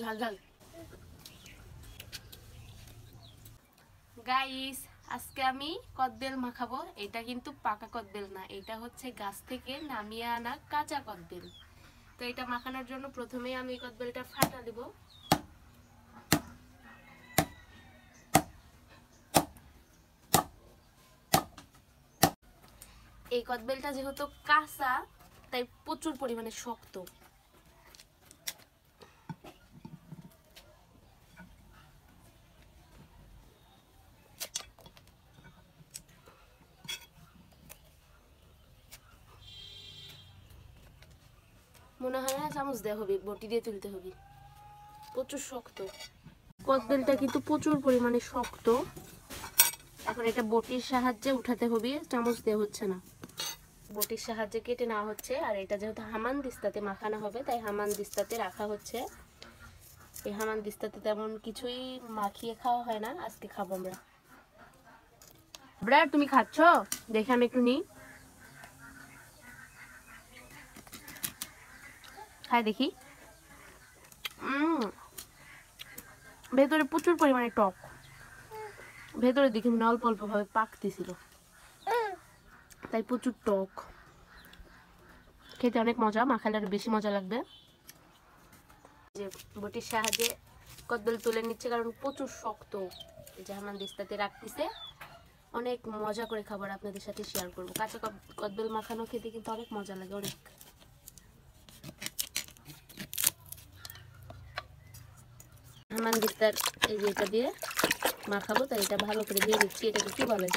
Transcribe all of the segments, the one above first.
ঝাল ঝাল। গাইস, আজকে আমি কদবেল মাখাবো। এটা কিন্তু পাকা কদবেল না, এটা হচ্ছে গাছ থেকে নামিয়ে আনা কাঁচা কদবেল। তো এটা মাখানোর জন্য প্রথমে আমি কদবেলটা ফাটা দিব। এই কদবেলটা যেহেতু কাঁচা তাই প্রচুর পরিমাণে শক্ত। মনে হয় না চামচ দেওয়া হবে, বটি দিয়ে তুলতে হবে, প্রচুর শক্ত। কদবেলটা কিন্তু প্রচুর পরিমাণে শক্ত। এখন এটা বটির সাহায্যে উঠাতে হবে, চামচ দেওয়া হচ্ছে না, বটির সাহায্যে কেটে নেওয়া হচ্ছে। আর এটা যেহেতু হামান দিস্তাতে মাখানো হবে তাই হামান দিস্তাতে রাখা হচ্ছে। এই হামান দিস্তাতে তেমন কিছুই মাখিয়ে খাওয়া হয় না, আজকে খাবো আমরা। ব্রার, তুমি খাচ্ছ? দেখে আমি একটু নিই, খাই দেখি। ভেতরে প্রচুর পরিমাণে টক, ভেতরে দেখি অল্প অল্প ভাবে পাকতেছিল, তাই প্রচুর টক। খেতে অনেক মজা, মাখালে আরো বেশি মজা লাগবে। যে বটির সাহায্যে কদবেল তুলে নিচ্ছে কারণ প্রচুর শক্ত। এই যে হামান দিস্তাতে রাখতেছে, অনেক মজা করে খাবার আপনাদের সাথে শেয়ার করবো। কাঁচা কদবেল মাখানো খেতে কিন্তু অনেক মজা লাগে, অনেক। হামান দিস্তার এই যে এটা দিয়ে মাখাবো, তাই এটা ভালো করে দিয়ে দিচ্ছি। এটাকে কি বলে,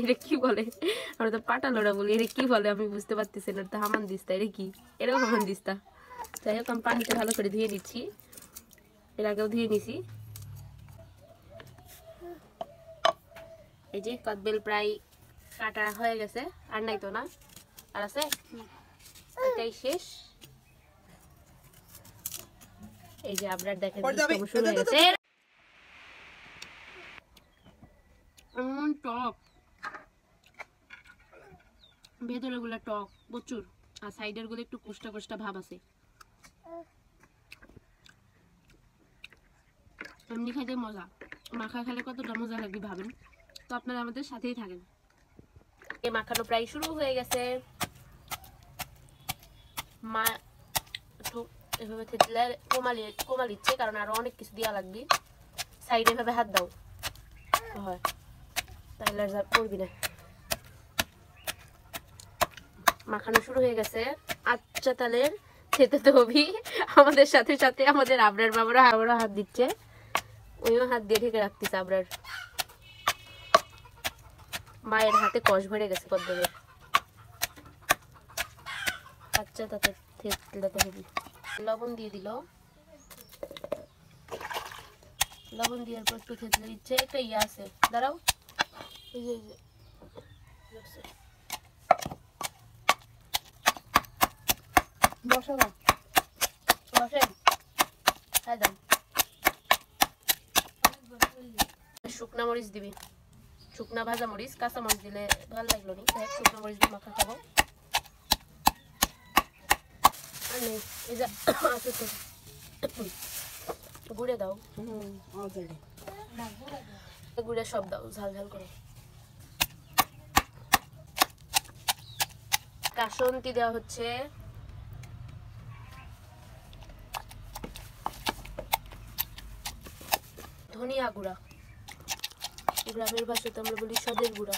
এটা কি বলে? আমরা তো পাটালোড়া বলি, এটা কি বলে আমি বুঝতে পারতেছি না। তো হামান দিস্তা, এটা কি? এটাও হামান দিস্তা। যাই হোক, আমি পানিতে ভালো করে ধুয়ে নিচ্ছি, এর আগেও ধুয়ে নিছি। এই যে কদবেল প্রায় কাটা হয়ে গেছে, আর নাই তো না? আর আছে? এটাই শেষ। এই যে আপনার দেখেন শুরু হয়ে গেছে। টক, ভেতরে গুলা টক প্রচুর, আর সাইডের গুলো একটু কোষ্টা কোষ্টা ভাব আছে। এমনি খাইতে মজা, মাখা খেলে কতটা মজা লাগবে ভাবেন। তো আপনারা আমাদের সাথেই থাকেন। এই মাখানো প্রায় শুরু হয়ে গেছে। মা একটু এভাবে থেতলে কমালিচ্ছে, কারণ আরো অনেক কিছু দেওয়া লাগবে। সাইডে এভাবে হাত দাও, হয় তাহলে আর করবি না। মাখানো শুরু হয়ে গেছে। আচ্ছা, তাহলে খেতে তো হবি। আমাদের সাথে সাথে আমাদের আবরার বাবারা হাত দিচ্ছে, ওইও হাত দিয়ে ঢেকে রাখতেছে। আবরার মায়ের হাতে কষ ভরে গেছে কদবেলের। আচ্ছা, তাতে থেতলাতে হবে। লবণ দিয়ে দিল, লবণ দেওয়ার পর একটু থেতলে দিচ্ছে। একটা ইয়ে আছে, দাঁড়াও, এই যে বসালাম, বসেন, খাই দাম। শুকনা মরিচ দিবি, শুকনা ভাজা মরিচ, কাঁচা মরিচ দিলে ভালো লাগলো নি, শুকনা মরিচ দিয়ে মাখা খাবো। আর নেই, এই যে আছে তো গুঁড়ে দাও, গুঁড়ে সব দাও, ঝাল ঝাল করে। কাসুন্দি দেওয়া হচ্ছে, ধনিয়া গুঁড়া, গ্রামের ভাষাতে আমরা বলি সদের গুঁড়া।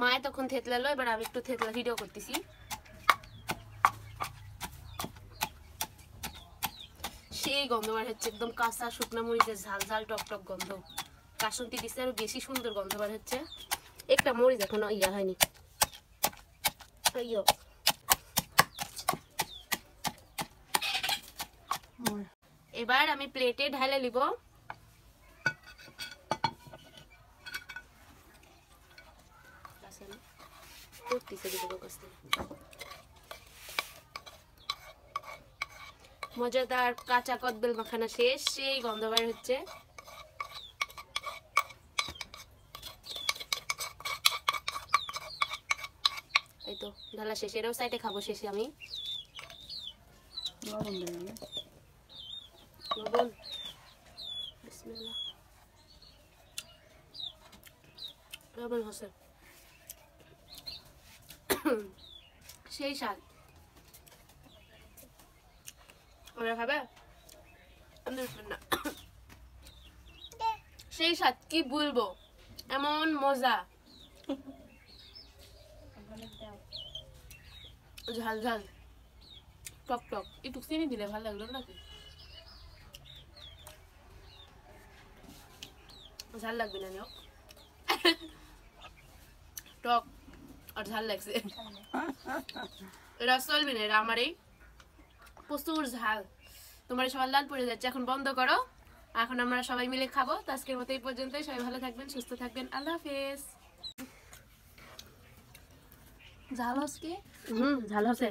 মায়ে তখন থেতলালো, এবার আমি একটু থেতলা ভিডিও করতেছি। সেই গন্ধ বার হচ্ছে, একদম কাঁচা শুকনা মরিচের ঝাল ঝাল টক টক গন্ধ। কাসুন্দি দিচ্ছে আরো বেশি সুন্দর গন্ধ বার হচ্ছে। একটা মরিচ এখনো ইয়া হয়নি। এবার আমি প্লেটে ঢালে নিব। মজাদার কাঁচা কদবেল মাখানা শেষ, সেই গন্ধ বের হচ্ছে। ঢালা শেষ, এটাও সাইডে খাবো শেষে আমি। লবণ, বিসমিল্লাহ। লবণ হচ্ছে সেই স্বাদ। ওরা খাবে না, সেই স্বাদ কি বলবো, এমন মজা। ঝাল ঝাল টক টক, একটু চিনি দিলে ভালো লাগলো নাকি? ঝাল লাগবে না নিও, টক আর ঝাল লাগছে, এটা চলবে না, এটা আমারই প্রচুর ঝাল। তোমার সবার লাল পড়ে যাচ্ছে, এখন বন্ধ করো, এখন আমরা সবাই মিলে খাবো। তো আজকের মতো এই পর্যন্তই, সবাই ভালো থাকবেন, সুস্থ থাকবেন, আল্লাহ হাফেজ। ঝাল হচ্ছে ঝাল হচ্ছে।